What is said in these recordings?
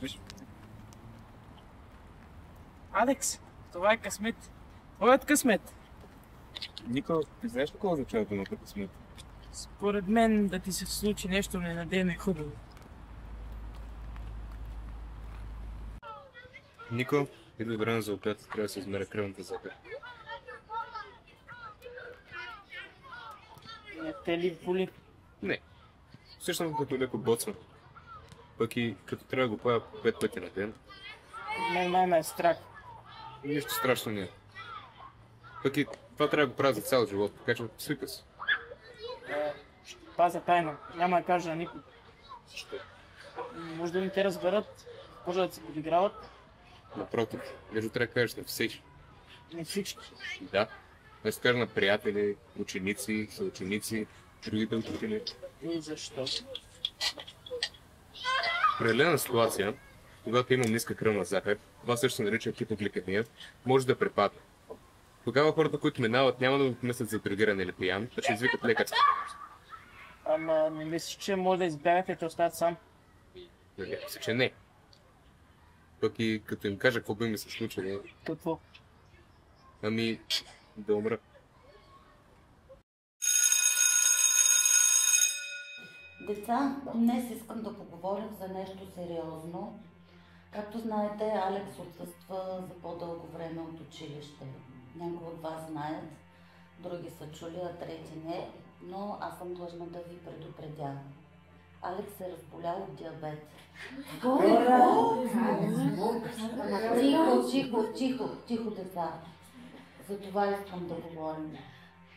Виж. Алекс, това е късмет. Твоят късмет. Нико, ти знаеш какво означава думата късмет? Според мен да ти се случи нещо ненадейно и хубаво. Нико, идва време за обяд, трябва да се измеря кръвната захар. Не те ли боли? Не. Всъщност като леко боцвам. Пък и като трябва да го правя 5 пъти на ден. Мен ме е страх. Нищо страшно не е. Пък и това трябва да го правя за цял живот, така че свика се. Ще пазя тайна. Няма да кажа на никой. Защо? Може да не те разберат. Може да се подиграват. Напротив, между трябва да кажеш на всички. Не всички. Да. Да се кажа на приятели, ученици, съученици, другите учители. И защо? В определена ситуация, когато имам ниска кръвна захар, това също се нарича хипогликемия, може да препадне. Тогава хората, които минават, няма да го помислят за дрогиран или пиян, а ще извикат лекар. Ама не мислиш, че може да избягате и те оставят сам? Надявам се, че не. Пък и като им кажа какво би ми се случило, Какво? ами да умра. Деца, днес искам да поговорим за нещо сериозно. Както знаете, Алекс отсъства за по-дълго време от училище. Някои от вас знаят, други са чули, а трети не, но аз съм длъжна да ви предупредя. Алекс се разболял от диабет. Тихо, деца. За това искам да говорим.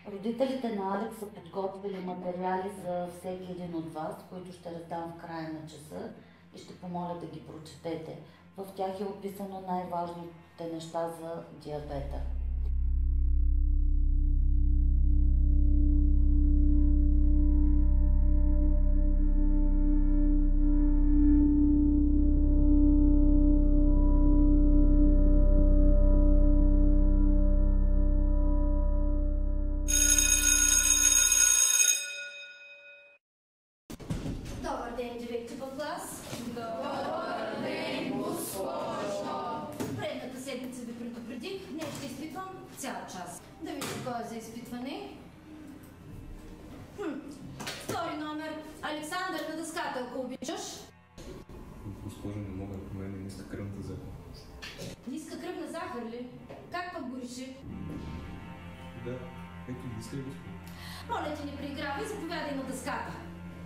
Родителите на Алекс са подготвили материали за всеки един от вас, които ще раздам в края на часа и ще помоля да ги прочетете. В тях е описано най-важните неща за диабета. Добър ден, директор в клас. Добър ден, госпожо. Предната седмица ви предупредих, днес ще изпитвам цял час. Да видим кой е за изпитване. Втори номер. Александър на дъската, ако обичаш. Госпожо, не мога да променя ниска кръвната захар. Ниска кръвна захар ли? Как пък го реши? Да, ето ниска ли господин? Моля ти, не преигравай, заповядай на дъската.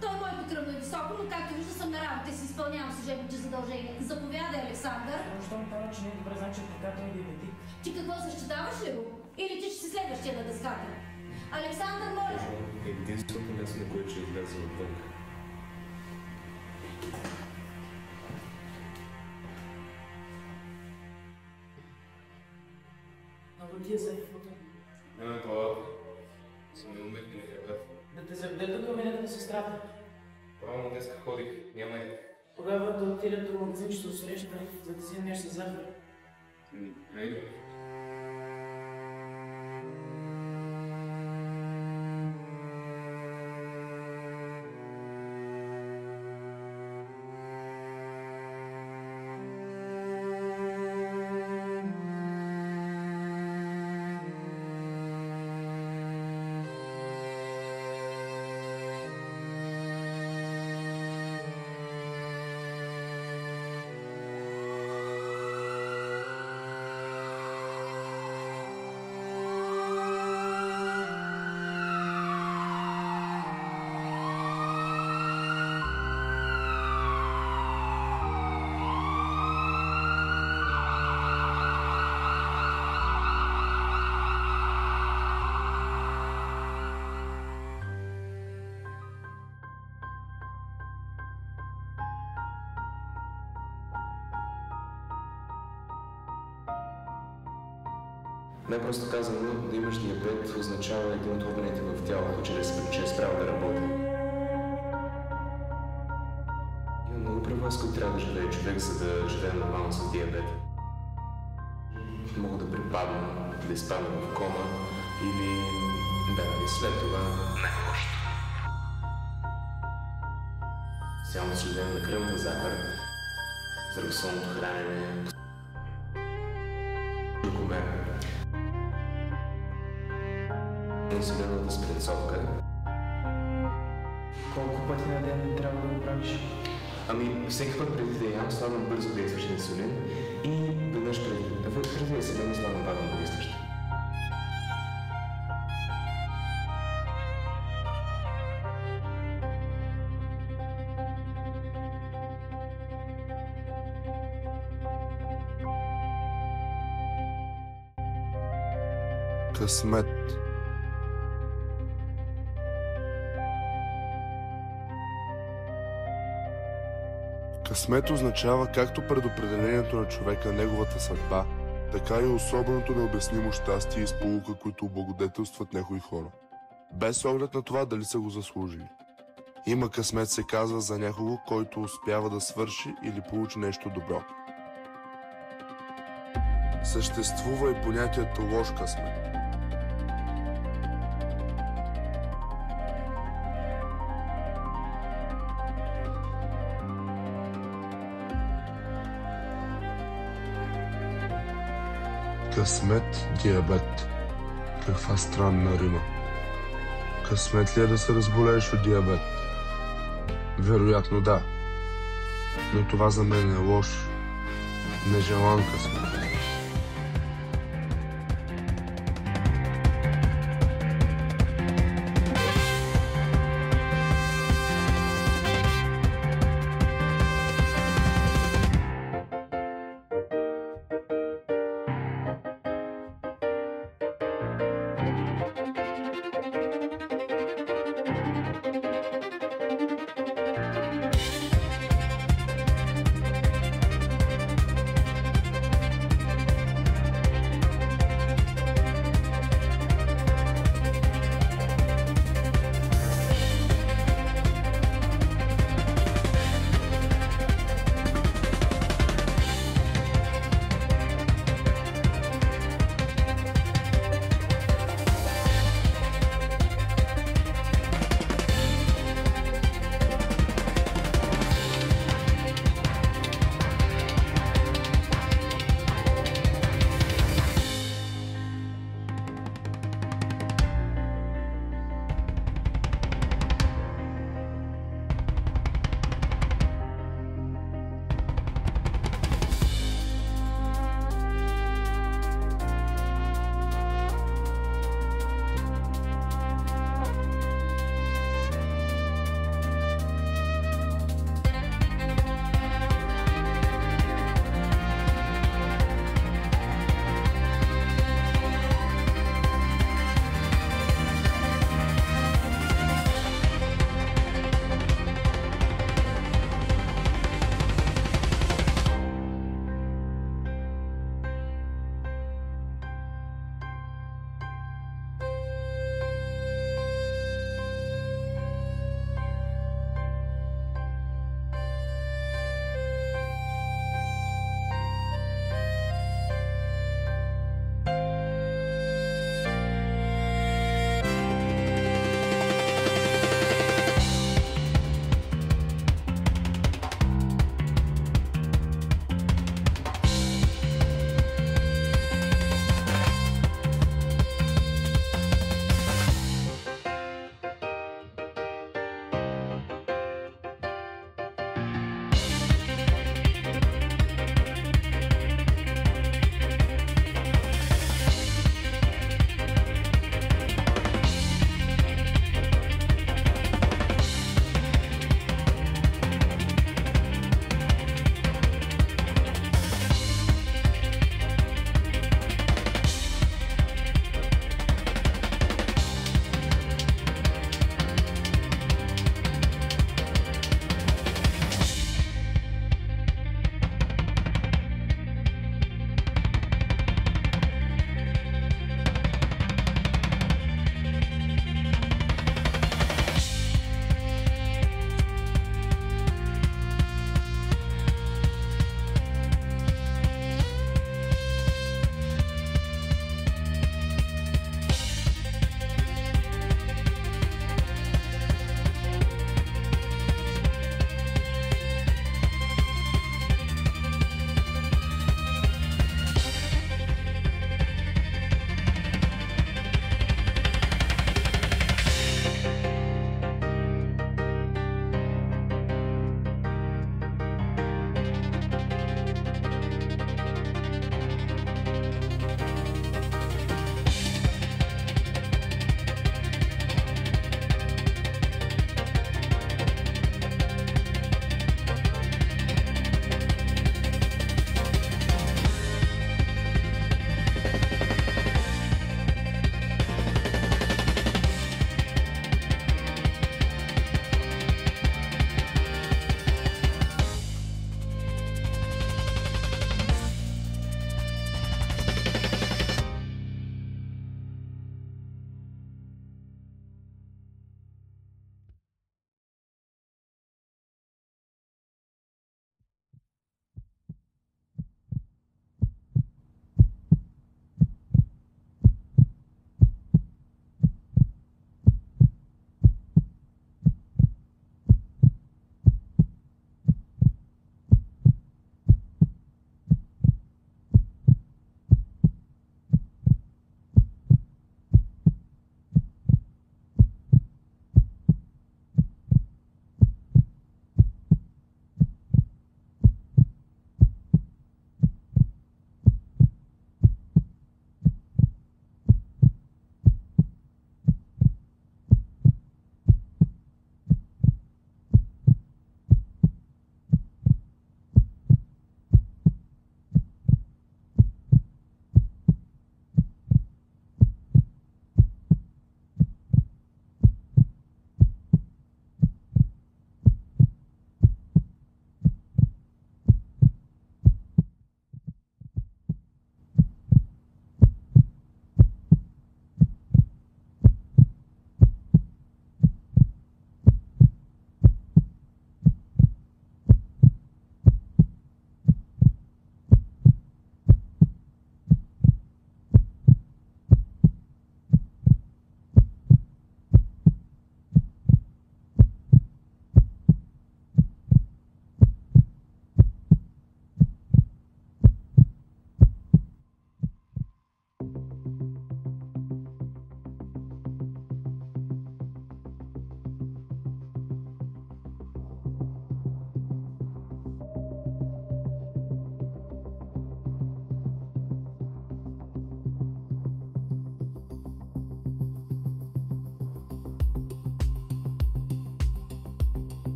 Той моето кръвно е високо, но както вижда съм на работа и си изпълнявам служебните задължения. Заповядай, Александър. Защо ми казва, че не е добре, значи така той е диабетик. Ти какво защитаваш ли го? Или ти ще си следващия на дъската? Александър, моля! Единственото място, на което ще излезе отвън. Много ти е за фото. Не, това са ми уметни неща. Да те заведе до кабинета на сестрата. Правилно днеска ходих, няма и... Тогава да отидат до магазинчето до среща, за да си нещо захар. Айде. Най-просто казано, да имаш диабет означава един от органите в тялото, че е спрял да работи. Има много права, с които трябва да живее човек, за да живее нормално с диабет. Мога да припадна, да изпадна в кома или и след това най-лошото. Силно следение на кръвна захар здравословното хранене, прекомерно. Инсулиновата спринцовка. Колко пъти на ден трябва да го правиш? Ами, всеки път преди да ям, слагам бързо действащ инсулин и веднъж преди. Разбира се, да не слагам бавно действащ. Късмет. Късмет означава както предопределението на човека, неговата съдба, така и особеното необяснимо щастие и сполука, които облагодетелстват някои хора, без оглед на това дали са го заслужили. Има късмет, се казва за някого, който успява да свърши или получи нещо добро. Съществува и понятието лош късмет. Късмет, диабет. Каква странна рима. Късмет ли е да се разболееш от диабет? Вероятно да. Но това за мен е лош, нежелан късмет.